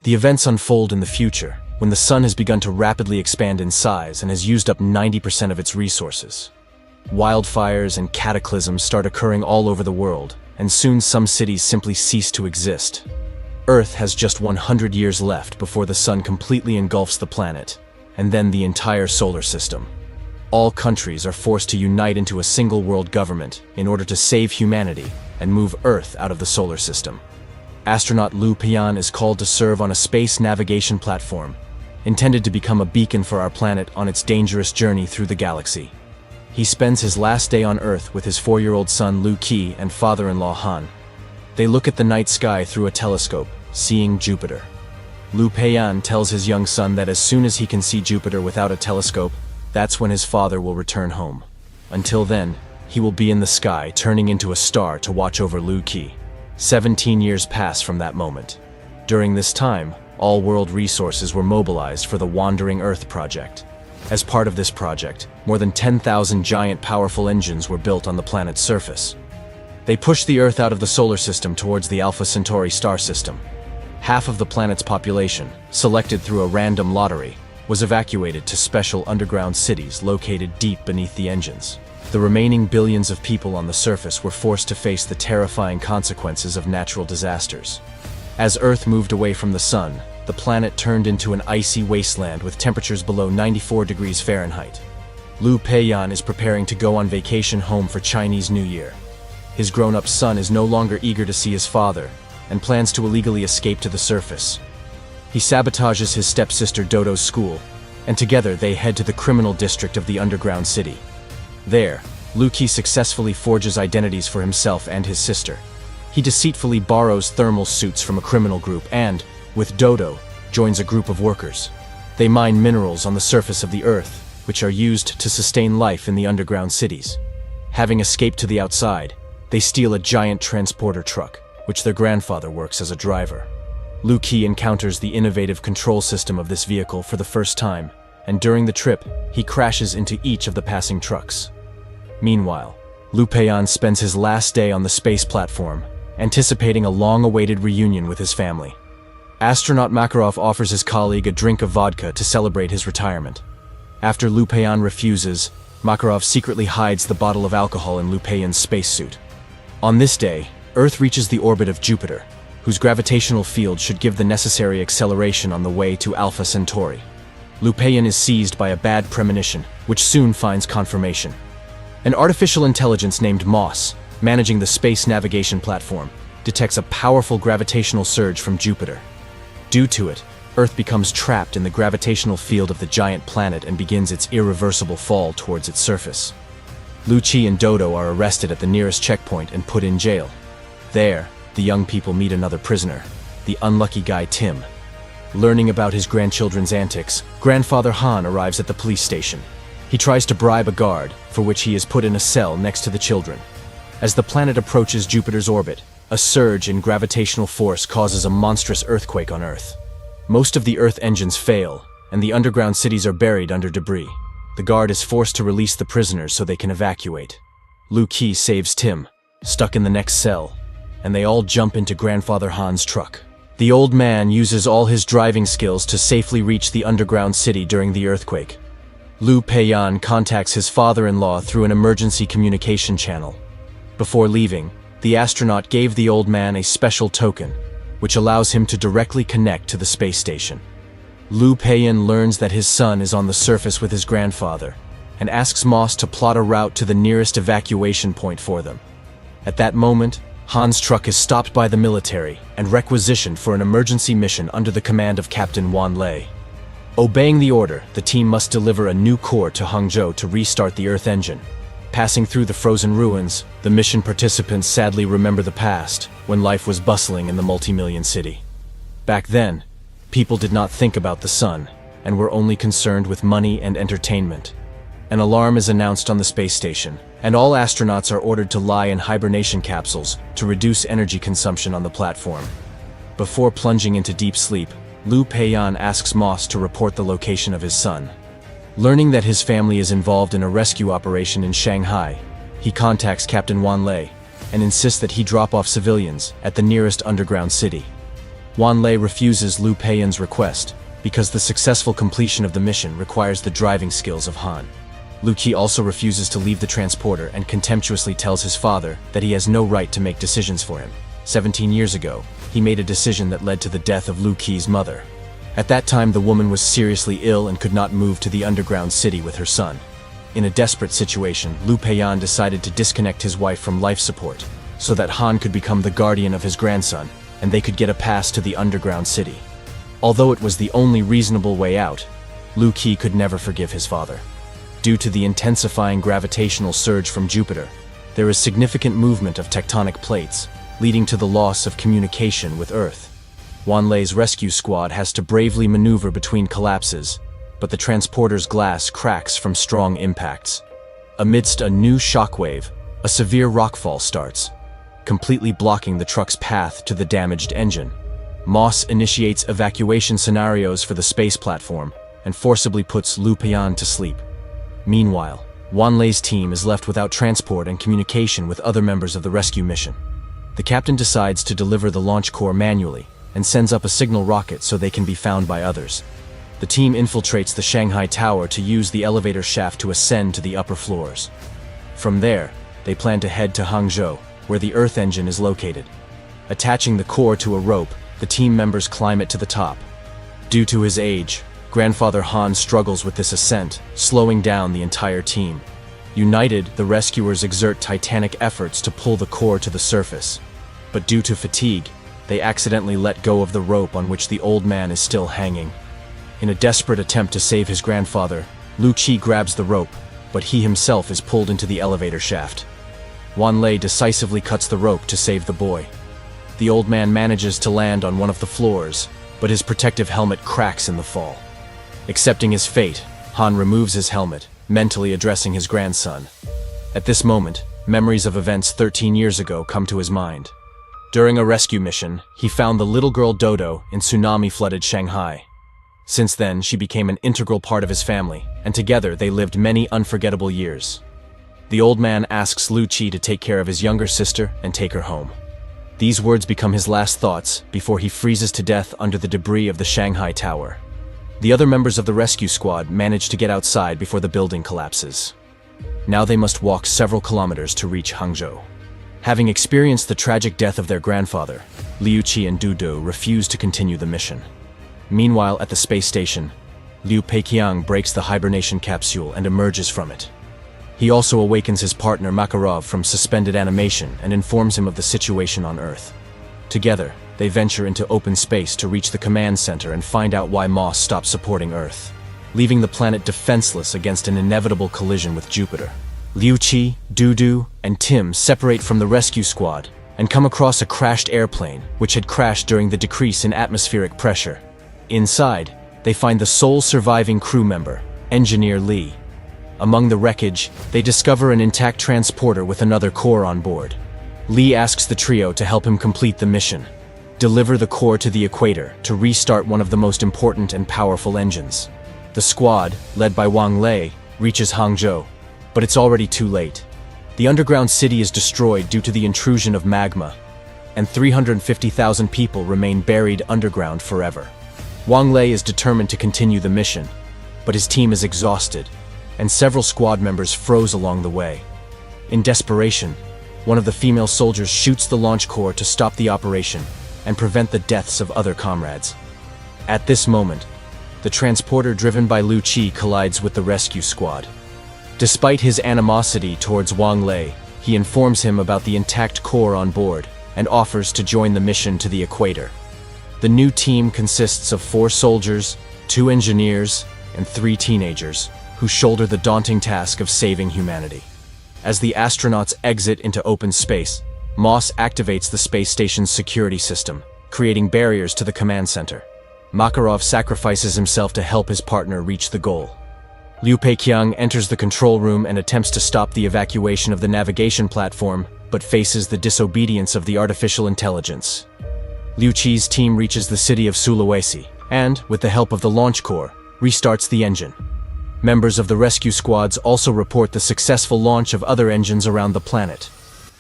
The events unfold in the future, when the sun has begun to rapidly expand in size and has used up 90% of its resources. Wildfires and cataclysms start occurring all over the world, and soon some cities simply cease to exist. Earth has just 100 years left before the sun completely engulfs the planet, and then the entire solar system. All countries are forced to unite into a single world government in order to save humanity and move Earth out of the solar system. Astronaut Liu Peiyan is called to serve on a space navigation platform, intended to become a beacon for our planet on its dangerous journey through the galaxy. He spends his last day on Earth with his 4-year-old son Liu Qi and father-in-law Han. They look at the night sky through a telescope, seeing Jupiter. Liu Peiyan tells his young son that as soon as he can see Jupiter without a telescope, that's when his father will return home. Until then, he will be in the sky, turning into a star to watch over Liu Qi. 17 years pass from that moment. During this time, all world resources were mobilized for the Wandering Earth project. As part of this project, more than 10,000 giant powerful engines were built on the planet's surface. They pushed the Earth out of the solar system towards the Alpha Centauri star system. Half of the planet's population, selected through a random lottery, was evacuated to special underground cities located deep beneath the engines. The remaining billions of people on the surface were forced to face the terrifying consequences of natural disasters. As Earth moved away from the sun, the planet turned into an icy wasteland with temperatures below 94 degrees Fahrenheit. Liu Peiyan is preparing to go on vacation home for Chinese New Year. His grown-up son is no longer eager to see his father and plans to illegally escape to the surface. He sabotages his stepsister Dodo's school, and together they head to the criminal district of the underground city. There, Liu Qi successfully forges identities for himself and his sister. He deceitfully borrows thermal suits from a criminal group and, with Dodo, joins a group of workers. They mine minerals on the surface of the Earth, which are used to sustain life in the underground cities. Having escaped to the outside, they steal a giant transporter truck, which their grandfather works as a driver. Liu Qi encounters the innovative control system of this vehicle for the first time, and during the trip, he crashes into each of the passing trucks. Meanwhile, Liu Peiyan spends his last day on the space platform, anticipating a long-awaited reunion with his family. Astronaut Makarov offers his colleague a drink of vodka to celebrate his retirement. After Liu Peiyan refuses, Makarov secretly hides the bottle of alcohol in Liu Peiyan's spacesuit. On this day, Earth reaches the orbit of Jupiter, whose gravitational field should give the necessary acceleration on the way to Alpha Centauri. Liu Peiyan is seized by a bad premonition, which soon finds confirmation. An artificial intelligence named Moss, managing the space navigation platform, detects a powerful gravitational surge from Jupiter. Due to it, Earth becomes trapped in the gravitational field of the giant planet and begins its irreversible fall towards its surface. Liu Qi and Dodo are arrested at the nearest checkpoint and put in jail. There, the young people meet another prisoner, the unlucky guy Tim. Learning about his grandchildren's antics, Grandfather Han arrives at the police station. He tries to bribe a guard, for which he is put in a cell next to the children. As the planet approaches Jupiter's orbit, a surge in gravitational force causes a monstrous earthquake on Earth. Most of the Earth engines fail, and the underground cities are buried under debris. The guard is forced to release the prisoners so they can evacuate. Liu Qi saves Tim, stuck in the next cell, and they all jump into Grandfather Han's truck. The old man uses all his driving skills to safely reach the underground city during the earthquake. Liu Peiyan contacts his father-in-law through an emergency communication channel. Before leaving, the astronaut gave the old man a special token, which allows him to directly connect to the space station. Liu Peiyan learns that his son is on the surface with his grandfather, and asks Moss to plot a route to the nearest evacuation point for them. At that moment, Han's truck is stopped by the military and requisitioned for an emergency mission under the command of Captain Wan Lei. Obeying the order, the team must deliver a new core to Hangzhou to restart the Earth engine. Passing through the frozen ruins, the mission participants sadly remember the past, when life was bustling in the multi-million city. Back then, people did not think about the sun, and were only concerned with money and entertainment. An alarm is announced on the space station, and all astronauts are ordered to lie in hibernation capsules to reduce energy consumption on the platform. Before plunging into deep sleep, Liu Peiyan asks Moss to report the location of his son. Learning that his family is involved in a rescue operation in Shanghai, he contacts Captain Wan Lei and insists that he drop off civilians at the nearest underground city. Wanlei refuses Liu Peiyan's request because the successful completion of the mission requires the driving skills of Han. Liu Qi also refuses to leave the transporter and contemptuously tells his father that he has no right to make decisions for him. 17 years ago, he made a decision that led to the death of Liu Qi's mother. At that time, the woman was seriously ill and could not move to the underground city with her son. In a desperate situation, Liu Peiyan decided to disconnect his wife from life support so that Han could become the guardian of his grandson and they could get a pass to the underground city. Although it was the only reasonable way out, Liu Qi could never forgive his father. Due to the intensifying gravitational surge from Jupiter, there is significant movement of tectonic plates, leading to the loss of communication with Earth. Wanlei's rescue squad has to bravely maneuver between collapses, but the transporter's glass cracks from strong impacts. Amidst a new shockwave, a severe rockfall starts, completely blocking the truck's path to the damaged engine. Moss initiates evacuation scenarios for the space platform and forcibly puts Liu Peiyan to sleep. Meanwhile, Wanlei's team is left without transport and communication with other members of the rescue mission. The captain decides to deliver the launch core manually and sends up a signal rocket so they can be found by others. The team infiltrates the Shanghai Tower to use the elevator shaft to ascend to the upper floors. From there, they plan to head to Hangzhou, where the Earth engine is located. Attaching the core to a rope, the team members climb it to the top. Due to his age, Grandfather Han struggles with this ascent, slowing down the entire team. United, the rescuers exert titanic efforts to pull the core to the surface. But due to fatigue, they accidentally let go of the rope on which the old man is still hanging. In a desperate attempt to save his grandfather, Liu Qi grabs the rope, but he himself is pulled into the elevator shaft. Wanlei decisively cuts the rope to save the boy. The old man manages to land on one of the floors, but his protective helmet cracks in the fall. Accepting his fate, Han removes his helmet, mentally addressing his grandson. At this moment, memories of events 13 years ago come to his mind. During a rescue mission, he found the little girl Dodo in tsunami-flooded Shanghai. Since then, she became an integral part of his family, and together they lived many unforgettable years. The old man asks Liu Qi to take care of his younger sister and take her home. These words become his last thoughts before he freezes to death under the debris of the Shanghai Tower. The other members of the rescue squad manage to get outside before the building collapses. Now they must walk several kilometers to reach Hangzhou. Having experienced the tragic death of their grandfather, Liu Qi and Dodo refuse to continue the mission. Meanwhile, at the space station, Liu Peiqiang breaks the hibernation capsule and emerges from it. He also awakens his partner Makarov from suspended animation and informs him of the situation on Earth. Together, they venture into open space to reach the command center and find out why Moss stopped supporting Earth, leaving the planet defenseless against an inevitable collision with Jupiter. Liu Qi, Dudu, and Tim separate from the rescue squad and come across a crashed airplane which had crashed during the decrease in atmospheric pressure. Inside, they find the sole surviving crew member, Engineer Li. Among the wreckage, they discover an intact transporter with another core on board. Li asks the trio to help him complete the mission, deliver the core to the equator to restart one of the most important and powerful engines. The squad, led by Wanlei, reaches Hangzhou, but it's already too late. The underground city is destroyed due to the intrusion of magma, and 350,000 people remain buried underground forever. Wanlei is determined to continue the mission, but his team is exhausted, and several squad members froze along the way. In desperation, one of the female soldiers shoots the launch core to stop the operation and prevent the deaths of other comrades. At this moment, the transporter driven by Liu Qi collides with the rescue squad. Despite his animosity towards Wanlei, he informs him about the intact core on board and offers to join the mission to the equator. The new team consists of 4 soldiers, 2 engineers, and 3 teenagers, who shoulder the daunting task of saving humanity. As the astronauts exit into open space, Moss activates the space station's security system, creating barriers to the command center. Makarov sacrifices himself to help his partner reach the goal. Liu Peiqiang enters the control room and attempts to stop the evacuation of the navigation platform, but faces the disobedience of the artificial intelligence. Liu Qi's team reaches the city of Sulawesi and, with the help of the launch core, restarts the engine. Members of the rescue squads also report the successful launch of other engines around the planet.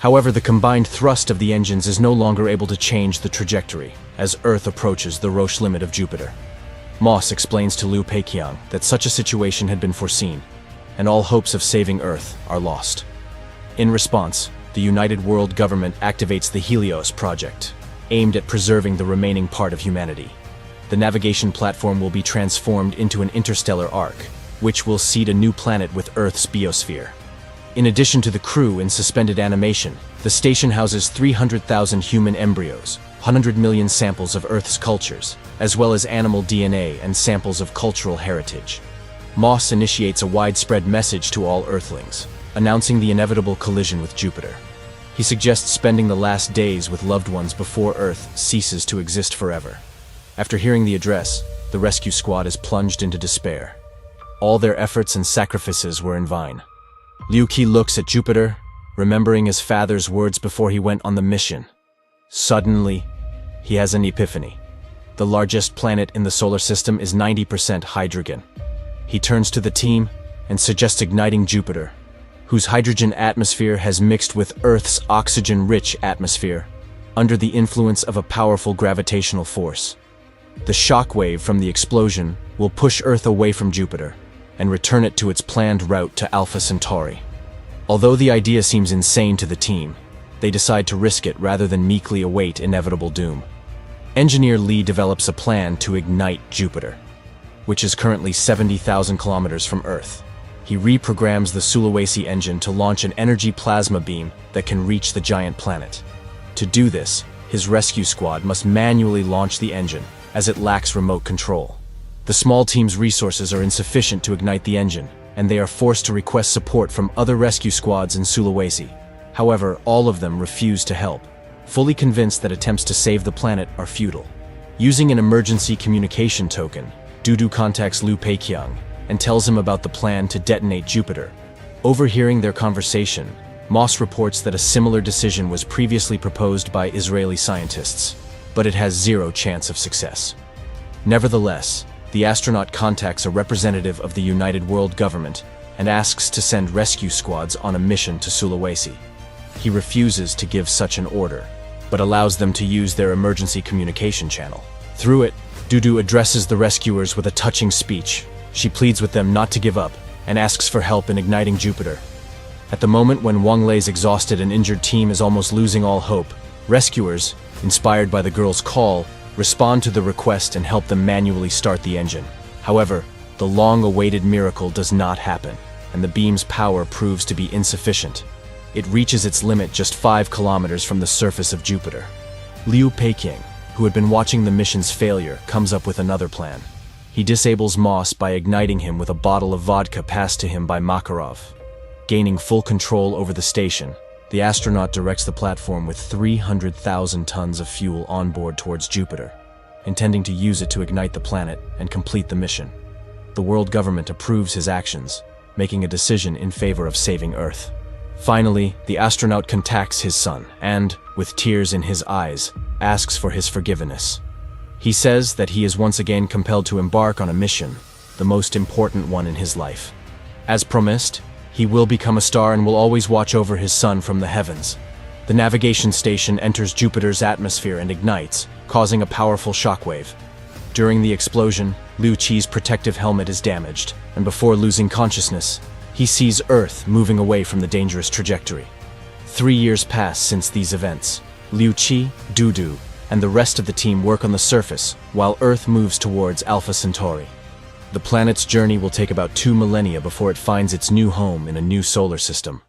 However, the combined thrust of the engines is no longer able to change the trajectory as Earth approaches the Roche limit of Jupiter. Moss explains to Liu Peiqiang that such a situation had been foreseen, and all hopes of saving Earth are lost. In response, the United World Government activates the Helios project, aimed at preserving the remaining part of humanity. The navigation platform will be transformed into an interstellar arc, which will seed a new planet with Earth's biosphere. In addition to the crew in suspended animation, the station houses 300,000 human embryos, 100 million samples of Earth's cultures, as well as animal DNA and samples of cultural heritage. Moss initiates a widespread message to all Earthlings, announcing the inevitable collision with Jupiter. He suggests spending the last days with loved ones before Earth ceases to exist forever. After hearing the address, the rescue squad is plunged into despair. All their efforts and sacrifices were in vain. Liu Qi looks at Jupiter, remembering his father's words before he went on the mission. Suddenly, he has an epiphany. The largest planet in the solar system is 90% hydrogen. He turns to the team and suggests igniting Jupiter, whose hydrogen atmosphere has mixed with Earth's oxygen-rich atmosphere, under the influence of a powerful gravitational force. The shockwave from the explosion will push Earth away from Jupiter and return it to its planned route to Alpha Centauri. Although the idea seems insane to the team, they decide to risk it rather than meekly await inevitable doom. Engineer Lee develops a plan to ignite Jupiter, which is currently 70,000 kilometers from Earth. He reprograms the Sulawesi engine to launch an energy plasma beam that can reach the giant planet. To do this, his rescue squad must manually launch the engine, as it lacks remote control. The small team's resources are insufficient to ignite the engine, and they are forced to request support from other rescue squads in Sulawesi. However, all of them refuse to help, fully convinced that attempts to save the planet are futile. Using an emergency communication token, Dudu contacts Liu Peiqiang and tells him about the plan to detonate Jupiter. Overhearing their conversation, Moss reports that a similar decision was previously proposed by Israeli scientists, but it has zero chance of success. Nevertheless, the astronaut contacts a representative of the United World Government and asks to send rescue squads on a mission to Sulawesi. He refuses to give such an order, but allows them to use their emergency communication channel. Through it, Dudu addresses the rescuers with a touching speech. She pleads with them not to give up and asks for help in igniting Jupiter. At the moment when Wang Lei's exhausted and injured team is almost losing all hope, rescuers, inspired by the girl's call, respond to the request and help them manually start the engine. However, the long-awaited miracle does not happen, and the beam's power proves to be insufficient. It reaches its limit just 5 kilometers from the surface of Jupiter. Liu Peiqiang, who had been watching the mission's failure, comes up with another plan. He disables Moss by igniting him with a bottle of vodka passed to him by Makarov. Gaining full control over the station, the astronaut directs the platform with 300,000 tons of fuel on board towards Jupiter, intending to use it to ignite the planet and complete the mission. The world government approves his actions, making a decision in favor of saving Earth. Finally, the astronaut contacts his son and, with tears in his eyes, asks for his forgiveness. He says that he is once again compelled to embark on a mission, the most important one in his life. As promised, he will become a star and will always watch over his son from the heavens. The navigation station enters Jupiter's atmosphere and ignites, causing a powerful shockwave. During the explosion, Liu Qi's protective helmet is damaged, and before losing consciousness, he sees Earth moving away from the dangerous trajectory. 3 years pass since these events. Liu Qi, Dudu, and the rest of the team work on the surface, while Earth moves towards Alpha Centauri. The planet's journey will take about 2 millennia before it finds its new home in a new solar system.